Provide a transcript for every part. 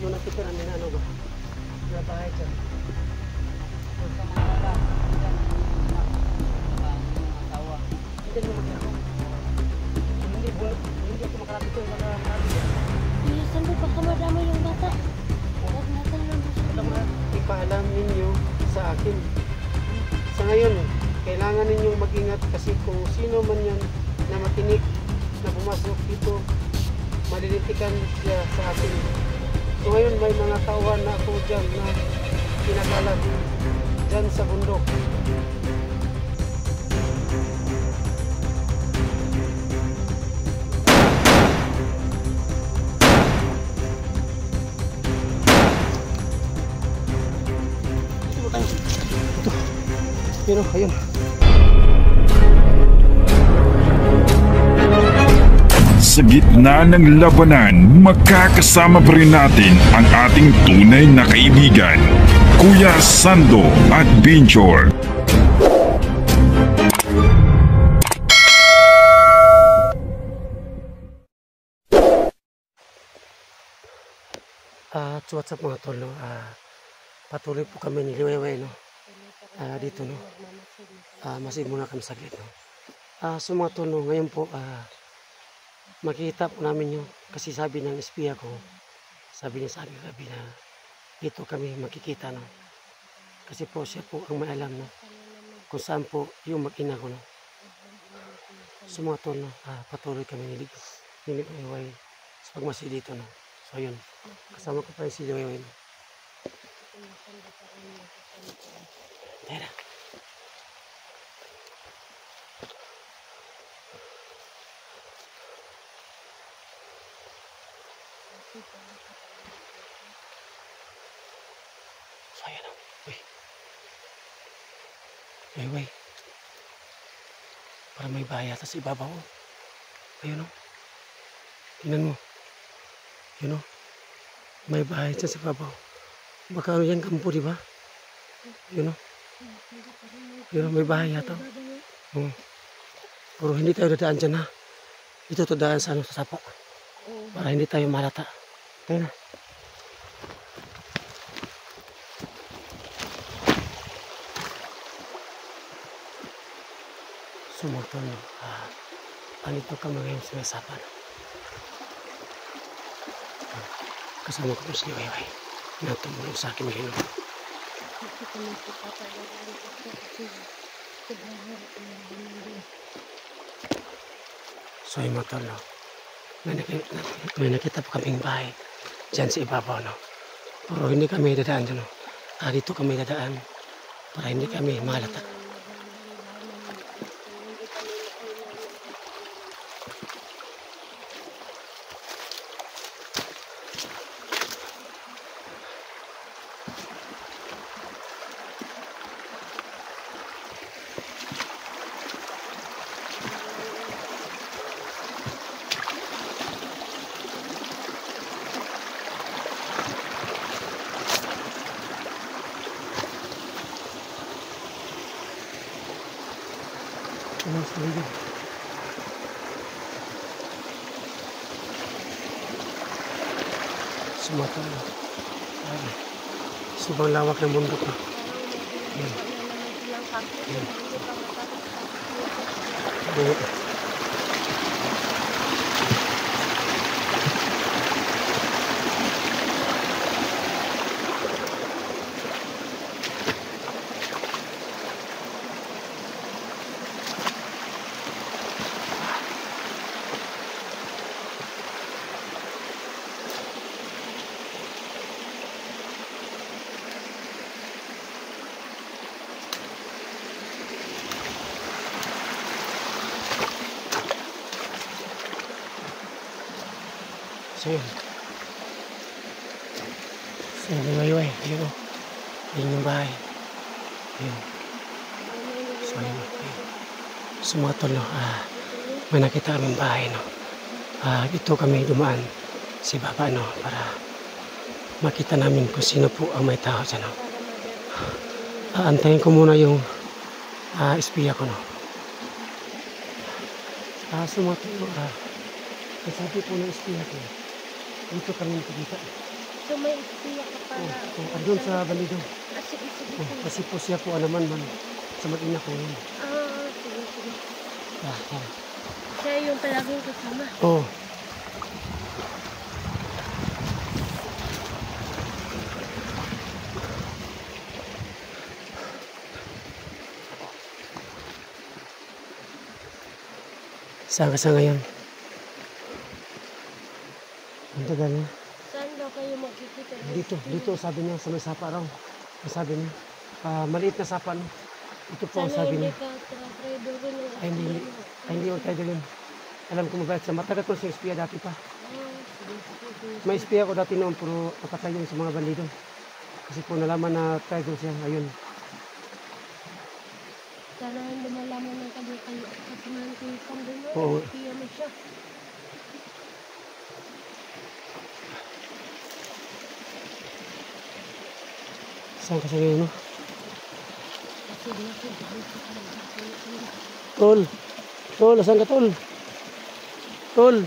Yung nakita namin ano ba? Yung bahay dyan. Sa Manila, asawa. Hindi mo mag-ako. Hindi ako makalapit ko. Iya, saan mo baka madama yung bata? Huwag natin lang siya. Ipaalam ninyo sa akin. Sa ngayon, kailangan ninyong mag-ingat kasi kung sino man yan na matinik na pumasok dito, malilintikan siya sa akin. So ngayon may mga tauhan na ako dyan na pinagalag dyan sa bundok. Ito tayo. Ito. Pero ayun. Sa gitna ng labanan, magkakasama pa rin natin ang ating tunay na kaibigan, Kuya Sando at Binjor. What's up mga tol, no? Patuloy po kami ni Liwayway, no? Dito, no? Masin muna kami saglit, no? So mga tol, no? Ngayon po, makikita po namin yung, kasi sabi ng espiya ko, sabi niya sa akin gabi na dito kami makikita, no? Kasi po siya po ang may alam, no? Kung saan po yung mag-ina ko, no? So mga tol, no? Patuloy kami ni Liwayway sa pagmasi dito, no? So yun, kasama ko pa rin si Liwayway, no? Tara. So ayan, no? Liwayway. Para may bahay yata sa ibabaw. Ayun, no? Tingnan mo. Yun, no? May bahay dyan sa ibabaw. Baka ano yan, kampo, di ba? Yun, no? Yun, no? May bahay yata. Pero hindi tayo dadaan dyan, ha? Dito to daan sa, sa sapa. Para hindi tayo malata. Tayo na. Sumutol, no? Panito ka mga yung sinasapa, no? Kasama ko po si Liwayway. Natumulong sa akin ngayon. So yung mga tol, no? May nakita po kaming bahay dyan sa ibabaw, no? Pero hindi kami dadaan dyan, no? Dito kami dadaan para hindi kami malata. Sumatol, no? Sobrang lawak ng bundok, no? Yan. So yun. So yun, Liwayway. Ayun, o. Ayun yung bahay. Ayun. So yun. So mga tol, no? May nakita kaming bahay, no? Dito kami dumaan si baba, no? Para makita namin kung sino po ang may tao dyan, no? Antayin ko muna yung espiya ko, no? So mga tol, no? Sabi po ng espiya ko, dito kami nakikita. So may ispiya ka para. Andun sa bandido. Sige, sige. Kasi po siya po alaman man sa mag-ina ko yun. Sige, sige. Ah. Siya yung palaging kasama. Oh. Saan ka sa ngayon? Ang tagal niya. Saan daw kayo magkikita? Dito sabi niya sa may sapa raw. Sabi niya, maliit na sapa no. Ito po ang Sana sabi hindi niya. ka trader rin yung Ay hindi yung tayo yun. Alam ko mabait sa matagal ko siya espiya dati pa. May espiya ko dati noon puro nakatay yun sa mga bandido. Kasi po nalaman na traitor siya. Ayun. Sana hindi malaman ng kayo kasi nantisan din mo. Oo. Espiya mo siya. Saan ka sa ngayon no? Sige. Tol. Tol, saan ka tol? Tol.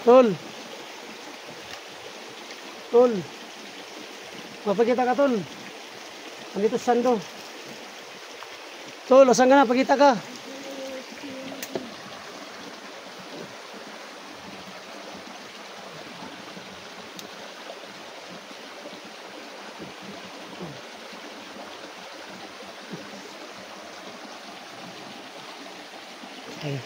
Tol. Tol. Mapagkita ka tol. Andito sa Sando. Tol, saan ka na? Pagkita ka. Ay.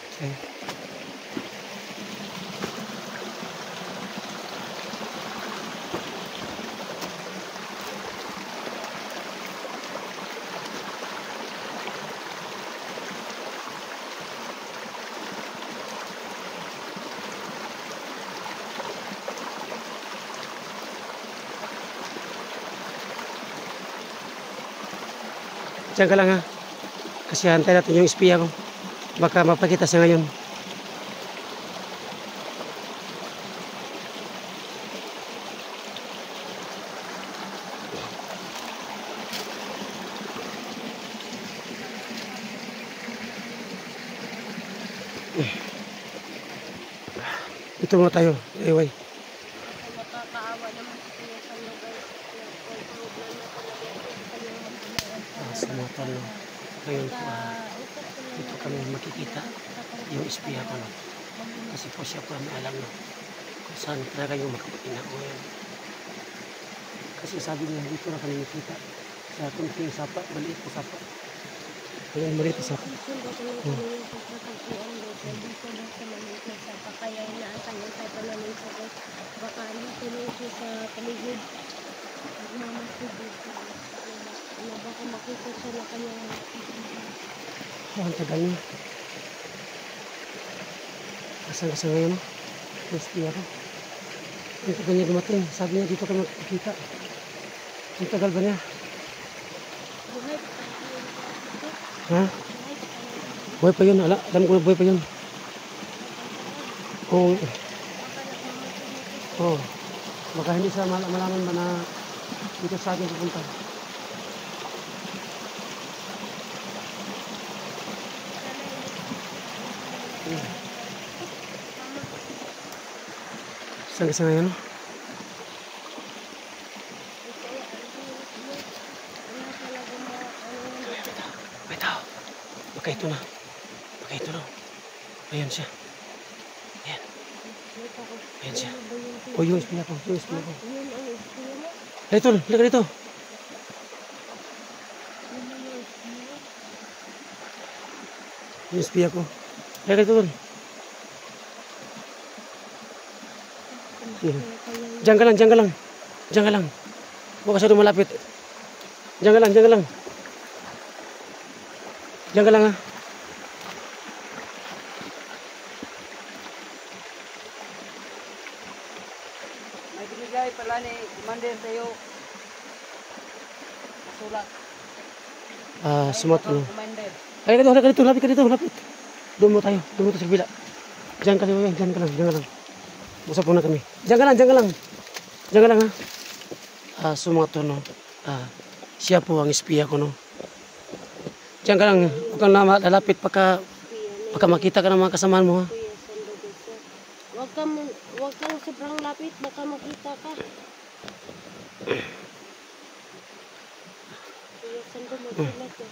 Diyan ka lang ha. Kasi hantay natin yung espiya ko. Baka mapakita siya ngayon. Ito muna tayo. Anyway. Makakaawa naman sa kanya sa lugar. Sa mga talo. Ngayon po, dito kami makikita yung espiya ko. No? Kasi po siya po may alam no? Kung saan talaga yung makapatina ko ngayon. Kasi sabi niya, dito na kami nakita. Sa kunting sapa, maliit na sapa. Ayan, maliit na sapa. Kaya inaantay yung sa panamin sa Diyos. Baka tuloy siya sa paligid. Magmamasid dito. Baka makita siya na kanyang Ang tagal niya. Asan ka sa ngayon? Espiya ko. Ang tagal niya dumating. Sabi niya dito kami makikita. Ang tagal ba niya? buhay. Ha? Buhay pa yun. Alam ko na buhay pa yun. Oo. Oo. Baka hindi sa malaman ba na dito sa akin pupunta. Saan ka sa ngayon? May tao. Baka ito na. Ayan siya. Ayan. Ayan siya. O yung espiya ko. Dito, lihat dito. Yung espiya ko. Lihat dito. Diyan ka lang. Huwag ka masyadong malapit. Diyan ka lang. Ha. May binigay pala ni Commander sa'yo. Masulat. Sumat ano. Commander. Ay, lapit ka dito. Doon mo tayo sa kabila. Diyan ka lang. Usap muna kami. Diyan ka lang ha. Sumato no. Siya po ang espiya ko no. Diyan ka lang. Huwag kang lalapit pagka makita ka ng mga kasamahan mo ha. Wag kang sobrang lapit, baka makita ka. Kuya Sando, magsulat ka.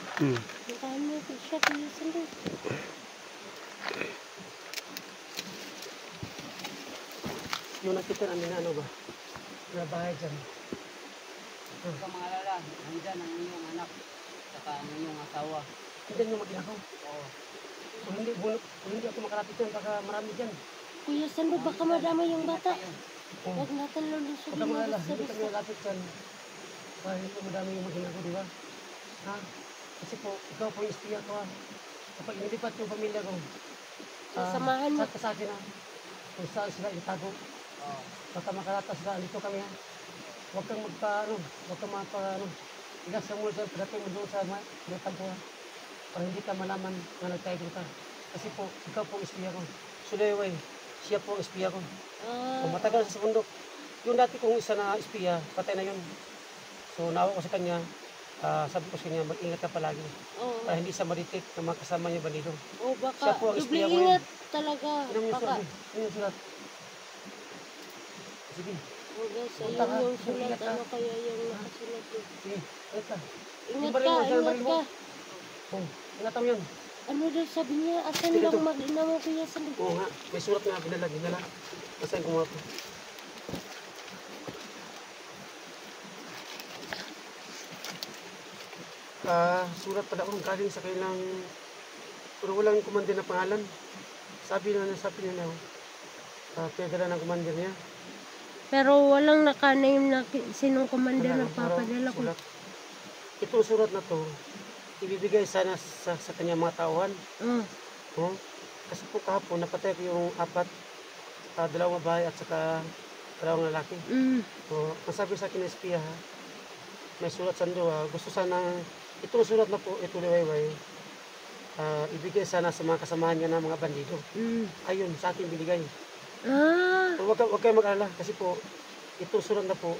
Puntahan mo siya, Kuya Sando. Yung nakita namin na ano ba? Na bahay dyan. Huwag kang mangalala. Nandyan ang iyong anak. Saka ang iyong asawa. Hindi yung mag-inaw. Oo. Kung hindi ako makalapit dyan, baka marami dyan. Kuya Sando, baka madama yung bata. Oh. Huwag natin lulusog Huwag kang yung malala, mga hindi kami basta. malapit dyan. Kahit po madami yung mag-inaw ko, di ba? Ha? Kasi po, ikaw po yung espiya ko ha. Kapag inilipat yung pamilya ko, Sasamahan mo. chat ka sa akin ha. Kung saan sila itago. Oo. Baka makaratas sila, dito kami ha. Huwag kang huwag kang igas ka muna dyan, pagdating mo doon sa natampo ha. Para hindi ka malaman na nagtayo ka. Kasi po, ikaw po ang espiya ko. Suleway, siya po ang espiya ko. Kung matagal sa bundok, yung dati kong isa na espiya, patay na yun. So, naawa ko sa kanya, sabi ko sa kanya, mag-ingat ka palagi. Oo. Para hindi siya maritik na mga kasama niya bandido. Oh, Siya baka po ang doble espiya ko ingat talaga. Ano yung Baka. sulat? Ano yung sulat? Sige, Oh, guys, Punta ka. ayun yung sulat. Ingat ka. Ano kaya yung nakasulat yun? sige, ingat ka. Ingat Baril ka, mo, dyan, ingat baril mo. ka. Oh, ingatan mo yun. Ano daw sabi niya? Asan Sige, lang ito. mag-ina mo, Kuya Sando? Oo nga, may sulat nga dinala. Basahin ko mga ito. Sulat pala galing sa kailang, pero walang kumandir na pangalan. Sabi niya pinadala ng kumandir niya. Pero walang naka-name na sinong commander Wala, na papadala ko. sulat. Itong surat na to, ibibigay sana sa kanyang mga tauhan. Oh, kasi po kahapon napatay ko yung dalawang babae at saka dalawang lalaki. So, ang sabi sa akin ng espiya ha, may sulat Sando ha, gusto sanang, itong sulat na po, ito liwayway, ibigay sana sa mga kasamahan niya ng mga bandido. Ayun, sa akin binigay. Pero wag kayo mag-alala kasi po, itong sulat na po,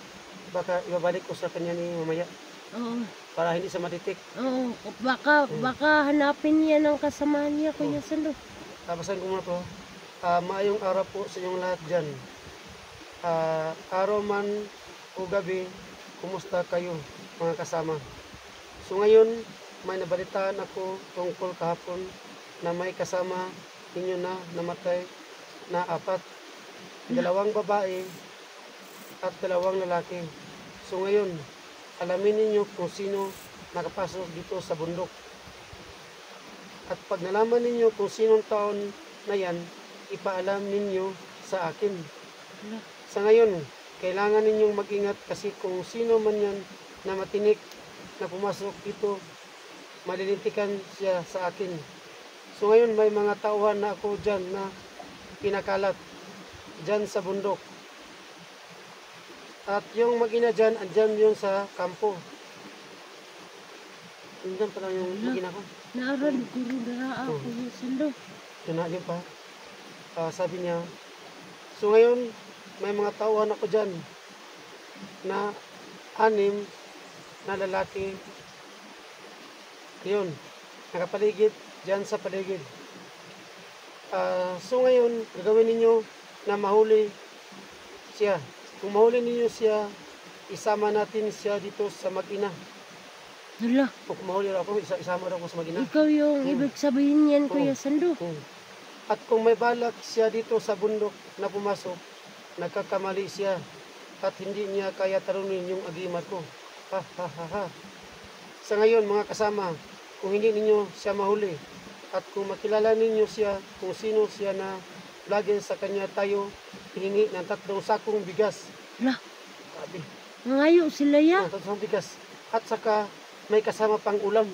baka ibabalik ko sa kanya ni mamaya Oo. para hindi siya madetect. Oo. Baka hanapin niya ng kasamahan niya, Kuya Sando. Basahin ko muna to. Maayong araw po sa inyong lahat dyan. Araw man o gabi, kumusta kayo mga kasama? So ngayon, may nabalitaan ako tungkol kahapon na may kasama ninyo na namatay na 4. 2 babae at 2 lalaki. So ngayon, alamin ninyo kung sino nakapasok dito sa bundok. At pag nalaman ninyo kung sinong taon na yan, ipaalam ninyo sa akin. Sa ngayon, kailangan ninyong mag-ingat kasi kung sino man yan na matinik na pumasok dito, malilintikan siya sa akin. So ngayon, may mga tauhan na ako dyan na pinakalat dyan sa bundok. At yung mag-ina dyan, andyan yung sa kampo. Andyan pala yung mag-ina ko. Naarad, guru daraa, Kuya Sando. Yun na, yun pa. Sabi niya, so ngayon, may mga tauhan ako dyan na 6 na lalaki. Yun, nakapaligid dyan sa paligid. So ngayon, gagawin ninyo na mahuli siya. Kung mahuli ninyo siya, isama natin siya dito sa mag-ina. Hala, Kung mahuli ako, isama ako sa mag-ina. ikaw yung ibig sabihin yan, Kuya Sando. At kung may balak siya dito sa bundok na pumasok, nagkakamali siya at hindi niya kaya talunin yung agimat ko. Ha ha ha ha. Sa ngayon mga kasama, kung hindi ninyo siya mahuli at kung makilala ninyo siya kung sino siya na lagi sa kanya tayo hihingi ng 3 sakong bigas. Hala, Sabi, ngayo sila ya. 3 sakong bigas. At saka may kasama pang ulam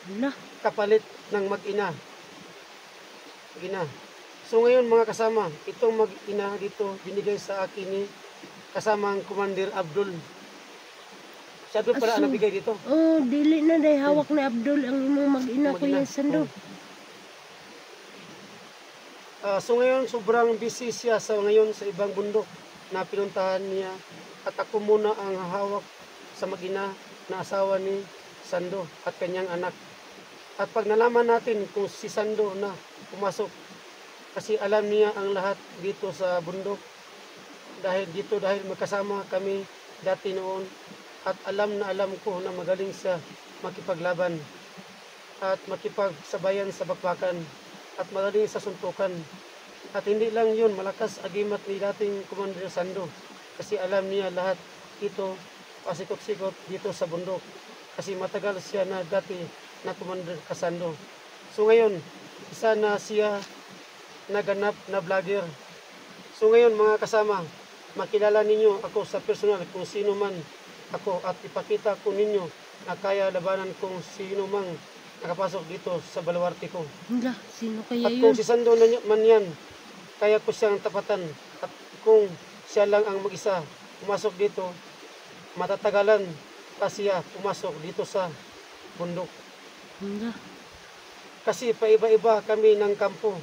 Hala, kapalit ng mag-ina. Mag-ina. So ngayon mga kasama, itong mag-ina dito binigay sa akin ni kasamang Commander Abdul. Si Abdul pala ang nagbigay dito. oh, dili na day hawak ni Abdul ang imong mag-ina, Mag-ina. Kuya Sando. So ngayon sobrang busy siya ngayon sa ibang bundok na pinuntahan niya at ako muna ang hawak sa mag-ina na asawa ni Sando at kanyang anak. At pag nalaman natin kung si Sando na pumasok, Kasi alam niya ang lahat dito sa bundok. Dahil magkasama kami dati noon. At alam na alam ko na magaling siya makipaglaban at makipagsabayan sa bakbakan at magaling sa suntukan. At hindi lang yun, malakas agimat ni dating Commander Sando. Kasi alam niya lahat ito pasikot-sikot dito sa bundok. Kasi matagal siya na dati na Commander Kasando. So ngayon, isa na siya naganap na vlogger. So ngayon mga kasama, makilala ninyo ako sa personal kung sino man ako at ipakita ko ninyo na kaya labanan kung sino mang nakapasok dito sa baluarte ko. Hala, sino kaya At yun? kung si Sando man yan, kaya ko siyang tapatan. At kung siya lang ang mag-isa pumasok dito, matatagalan pa siya pumasok dito sa bundok. Hala, Kasi paiba-iba kami ng kampo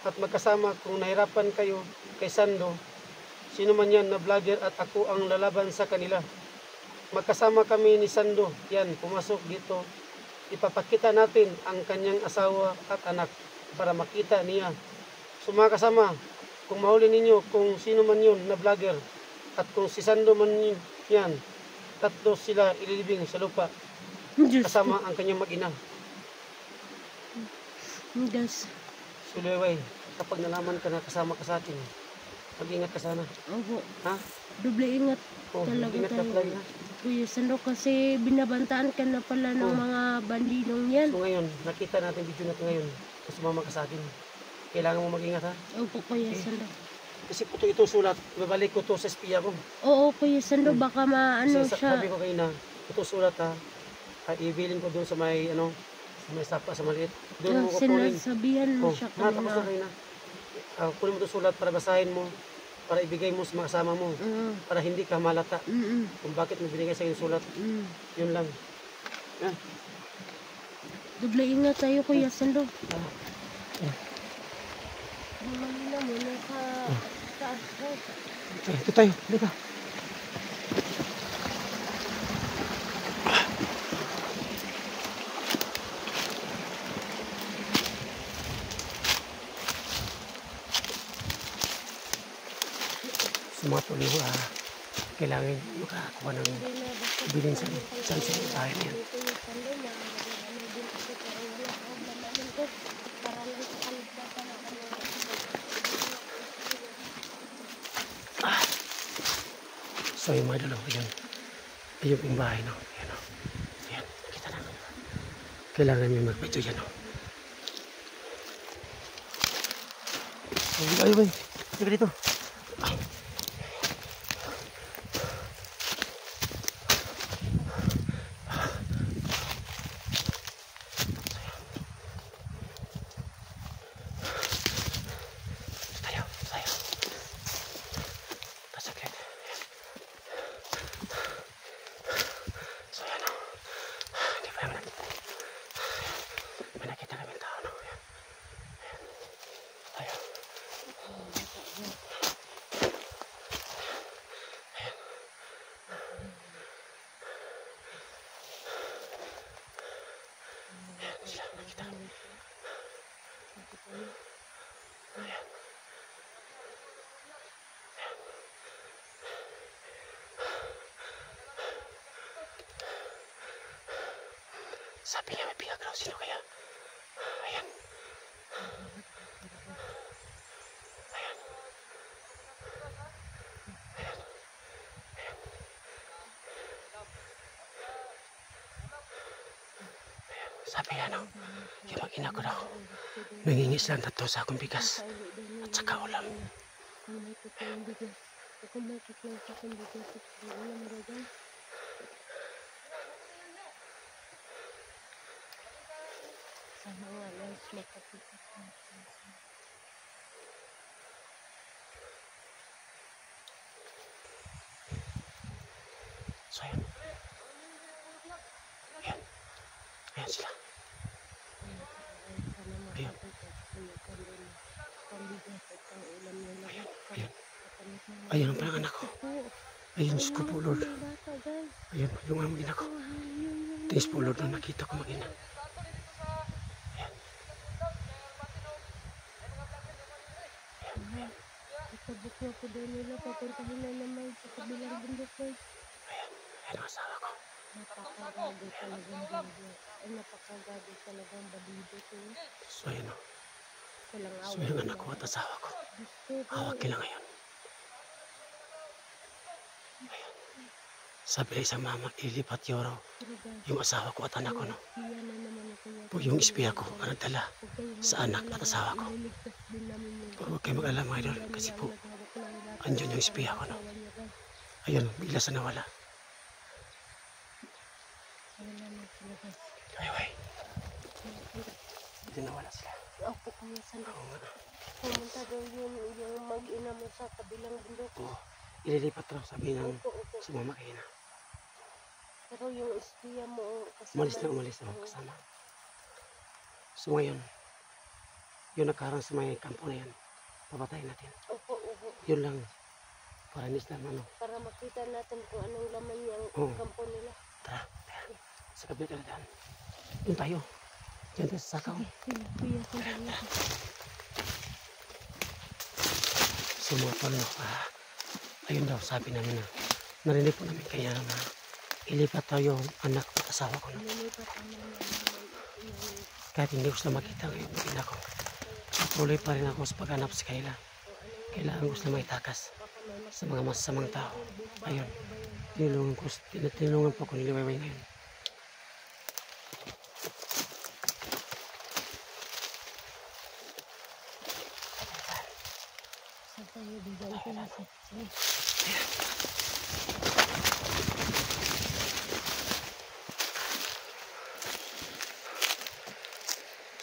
at magkasama kung nahirapan kayo kay Sando, sino man yan na vlogger at ako ang lalaban sa kanila. Magkasama kami ni Sando, yan, pumasok dito. Ipapakita natin ang kanyang asawa at anak para makita niya. So mga kasama, kung mahuli ninyo kung sino man yun na vlogger at kung si Sando man yan, tatlo sila ililibing sa lupa Diyos ko. kasama ang kanyang mag-ina. Diyos. Suleway, kapag nalaman ka na kasama ka sa atin, mag-ingat ka sana. Opo. Ha? Doble ingat Oh, talaga mag-ingat ka tayo. palagi ha. Kuya Sando, kasi binabantaan ka na pala ng Oh. mga bandinong yan. So ngayon, nakita natin video natin ngayon. Kasi sumama ka sa atin. Kailangan mo mag-ingat ha. Opo, Kuya Sando. Kasi ito sulat, babalik ko to sa espiya ko. Oo, Kuya Sando, baka maano Kasi siya. sabi ko kayo na, ito sulat ha. Ibilin ko doon sa may, sa may sapa, sa maliit. Doon mo ko kunin. Sinasabihan mo Oh, siya tapos na kanina. kayo na. Kunin mo ito sulat para basahin mo. Para ibigay mo sa mga kasama mo. Para hindi ka malata. Kung bakit mo binigay sa yung sulat. Yun lang. Yan. Doble ingat tayo, Kuya Sando. Ah. Bumali na muna sa taas ko. Ito tayo. Dito. Sumatuloy ko kailangan makakuha ng bilin sa bahay niya. Kuya Sando, ano din ako pero wala problem namin ko. Para lang sa kaligtasan ng kanyang So yung mga dalawa yun. Ayun yung bahay no. Ayan o. Ayan. Nakita namin. Kailangan nyo mag-video yan o. Ay, ay. Teka dito. Tayo. Pasakit. So yan o. Hindi pa naman. May nakita kami ng tao no. Ayan. Tayo. Sila, nakita kami. Ayan. Sabi niya may biyak raw. Sino kaya? Ayan. Ayan. Ayan. Ayan. Sabi niya no, yung mag-ina ko daw, nangingis lang tatlo sa akong bigas at saka ulam. Kumaikot na yung bigas. Kumaikot lang sa akin bigas. Ulam daw dyan. Sana nga guys, makakita ko. So ayan. Ayan. Ayan sila. Sana Ayun. makakita ko yung kandun. Pambigas at ang ulam niya lahat. Ayun. Ayun ang pangalan ko. Ayun, Diyos ko po Lord. Bata guys. Ayun, yung amang ina ko. Thanks po Lord na nakita ko mag-ina. Ayan. Sabok na po daw nila papuntahin na naman sa kabilang bundok guys. Ayan ang asawa ko. Napakagado talagang bandido. Ay, napakagado talagang bandido ko. So yun o. Walang So awa. yung anak ko at asawa ko. Gusto ko. Hawak nila ngayon. Sabi ng isang mama, ilipat yun raw yung asawa ko at anak ko, no? Iyan na naman ako yan. Po yung espiya ko ang nagdala Huwag kayong sa anak at asawa ko. ililigtas din namin yun. Huwag kayo mag-alala mga idol, kasi po, Naghawak ko ng lahat. andyan yung espiya ko, no? Asawa niya, guys. Ayun, bigla sa nawala. Wala na sila guys. Ay. Hindi nawala sila. Opo kaya sandali. Oo nga. Pumunta daw yung mag-ina mo sa kabilang bundok. Oo. Ililipat raw, sabi ng Opo. si mama kayo na. Pero yung espiya mo kasama. Umalis na kasama. So ngayon, yung nagkaroon sa may kampo na yan, papatayin natin. Opo. Yun lang, para nisla ano. Para makita natin kung anong laman yung Oo. kampo nila. Tara. Sa kabila ka na daan. Doon tayo. Diyan tayo sa sakaw. Kuya, sandali. So mga tol, no, ayun daw, sabi namin na narinig po namin kaya na ilipat daw yung anak at asawa ko. No? Nilipat ang naman Kahit hindi ko sila makita ngayon, hindi ako. Patuloy pa rin ako sa paghanap sa kanila. Kailangan ko sila maitakas sa mga masasamang tao. Ayun, tinulungan po ako ni Liwayway ngayon. sa tayo bigyan ko na sa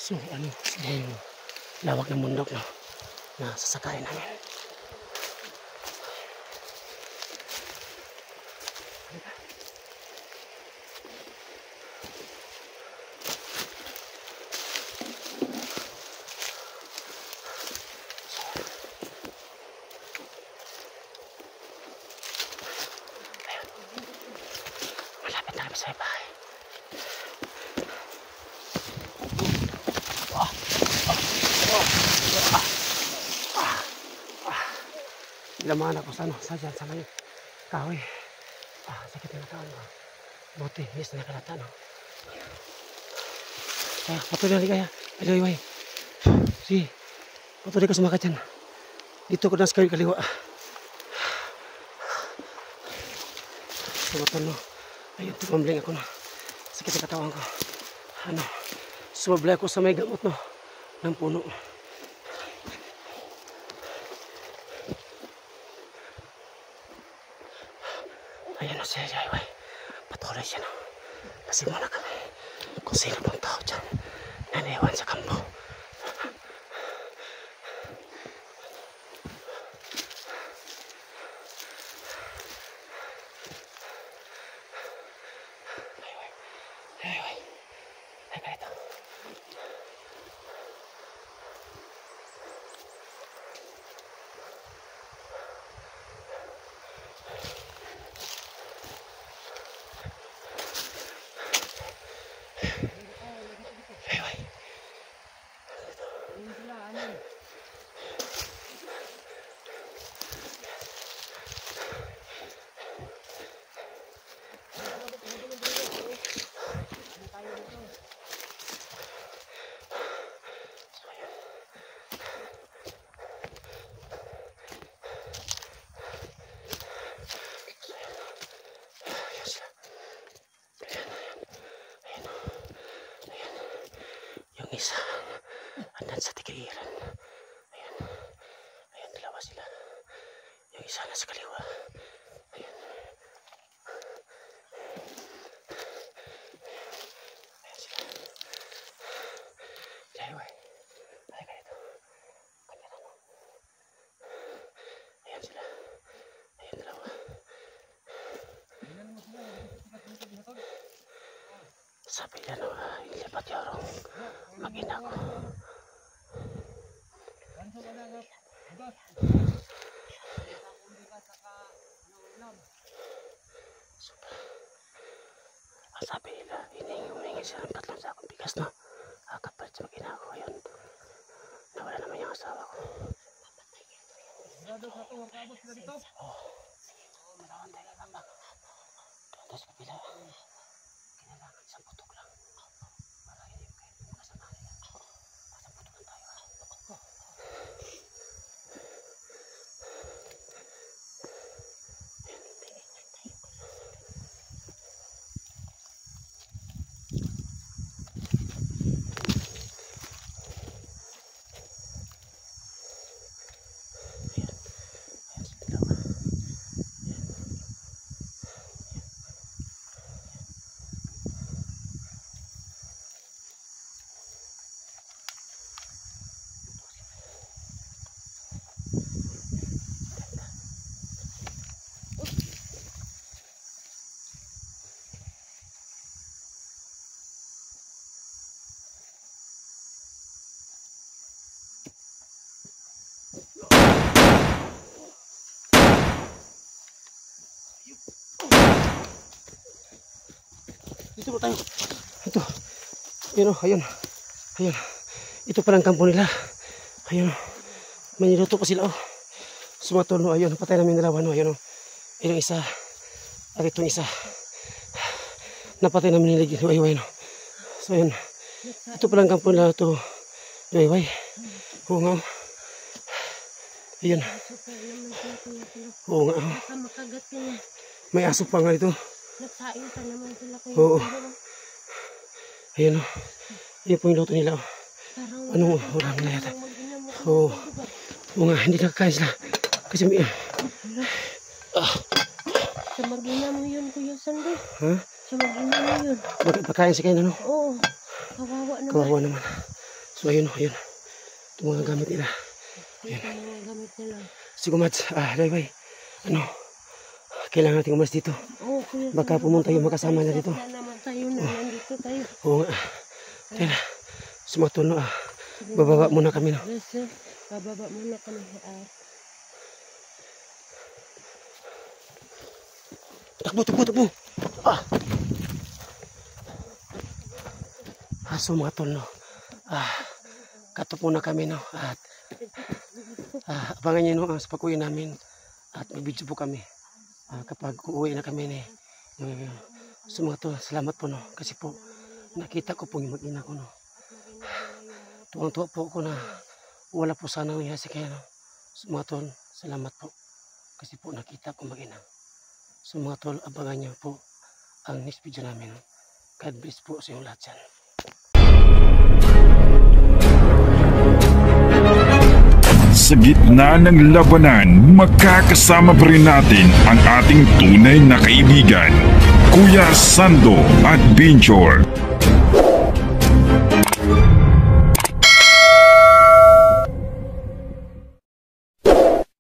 So ano, yung lawak ng bundok, no, na sasakayin namin. Malapit na kami sa bahay. Lamaan ako sa ano, sa dyan, sa may kahoy. Sakit na natawan ko. Buti, miss na nakalata, no. Patuloy na ligaya. Aliway. Sige, patuloy ka sumakat dyan. Dito ko na sa kaliwa. Sumatol, no. Ayun, tumambling ako, no. Sakit na katawan ko. Ano, sumablay ako sa may gamot, no, ng puno. Ayan o siya, Jayway. Patuloy siya, no. Kasi muna kami kung sino bang tao dyan naniwan sa kampo. Jayway. Teka ito. Yung isa, andan sa tigiran. Ayan. Ayan, dalawa sila. Yung isa nasa kaliwa. Ayan. Ayan sila. Jayway. Ay, ganito. Kamera mo. Ayan sila. Ayan, dalawa. Sabi niya, no, ilipat yarong mag-ina ko. Sabi nila, humingi sila ng 3 sakong bigas, no? Kapalit sa mag-ina ko. Ayun, nawala naman yung asawa ko. Tapos sa kabila, kailangan isang putok lang. Para hindi kayo makasama nila. Isang putok lang tayo. Dito po tayo. Ito. Ayun o, ayun. Ayun. Ito pa lang kampo nila. Ayun o. May niluto pa sila o. Sumatol o. Ayun. Patay namin dalawa o. Ayun o. Ayun isa. At itong isa. Napatay namin nila. Ayun o. So ayun. Ito pa lang kampo nila ito. Ayun. Oo nga o. Ayun. Oo nga o. Baka makagat yun. May aso pa nga dito. Nagsaing pa naman sila kayo. Oo. Ayan o. Ayan po yung luto nila o. Parang Anong ulam nila yata? Oo. Oo nga, hindi nakakain sila. Kasi may... sa mag-ina mo yun, Kuya Sandoy. Ha? Sa mag-ina mo yun. Pagkain sa kayo, ano? Oo. Kawawa naman. Kawawa naman. So ayun o, ayun. Ito mga gamit nila. Ito mga gamit nila. Sige, Mads. Dayway. Ano? Kailangan natin umalis dito. Oo, Kuya Baka Sandoy. pumunta yung makasama na dito. Wala naman tayo na nandito tayo. Oo nga. Tara. Sumatol no. Bababa muna kami no. Yes, sir. Bababa muna kami. Takbo, takbo, takbo. So mga tol no. Katupo na kami no. At abangan nyo no sa pag-uwi namin. At mag-video po kami. Kapag uuwi na kami ni so mga tol, salamat po no. Kasi po nakita ko po yung mag-ina ko no. Tuwang-tuwa po ako na wala po sana nangyari sa kanya no. So mga tol, salamat po. Kasi po nakita ko mag-ina. So mga tol, abangan nyo po ang next video namin. God bless po sa inyong lahat dyan. Sa gitna ng labanan, makakasama pa rin natin ang ating tunay na kaibigan, Kuya Sando at Binchor.